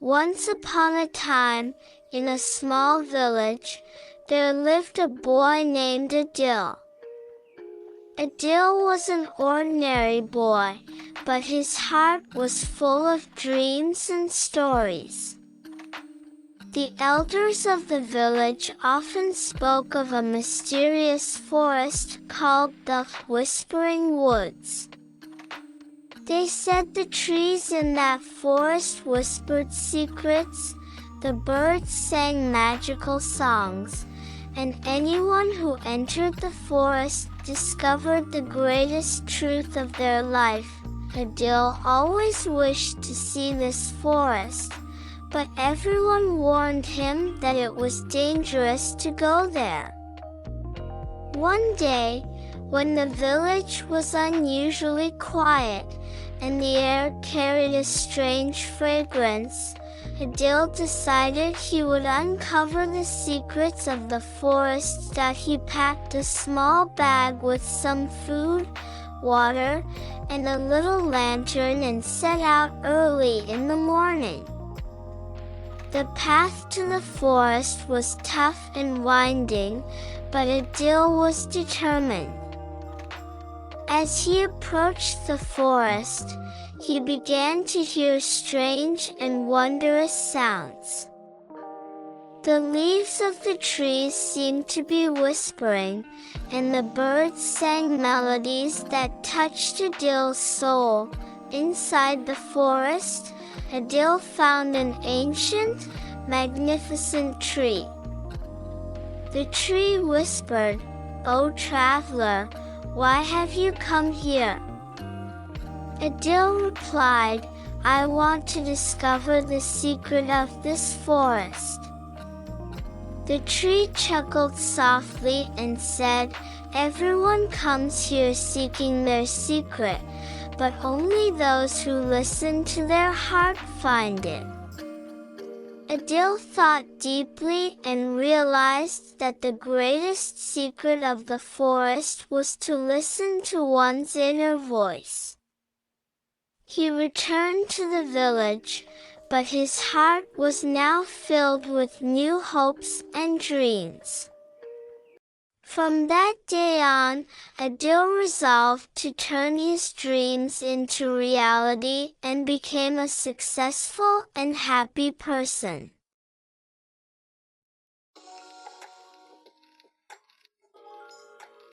Once upon a time, in a small village, there lived a boy named Adil. Adil was an ordinary boy, but his heart was full of dreams and stories. The elders of the village often spoke of a mysterious forest called the Whispering Woods. They said the trees in that forest whispered secrets, the birds sang magical songs, and anyone who entered the forest discovered the greatest truth of their life. Adil always wished to see this forest, but everyone warned him that it was dangerous to go there. One day, when the village was unusually quiet and the air carried a strange fragrance, Adil decided he would uncover the secrets of the forest. That he packed a small bag with some food, water, and a little lantern and set out early in the morning. The path to the forest was tough and winding, but Adil was determined. As he approached the forest, he began to hear strange and wondrous sounds. The leaves of the trees seemed to be whispering, and the birds sang melodies that touched Adil's soul. Inside the forest, Adil found an ancient, magnificent tree. The tree whispered, "O traveler, why have you come here?" Adil replied, "I want to discover the secret of this forest." The tree chuckled softly and said, "Everyone comes here seeking their secret, but only those who listen to their heart find it." Adil thought deeply and realized that the greatest secret of the forest was to listen to one's inner voice. He returned to the village, but his heart was now filled with new hopes and dreams. From that day on, Adil resolved to turn his dreams into reality and became a successful and happy person.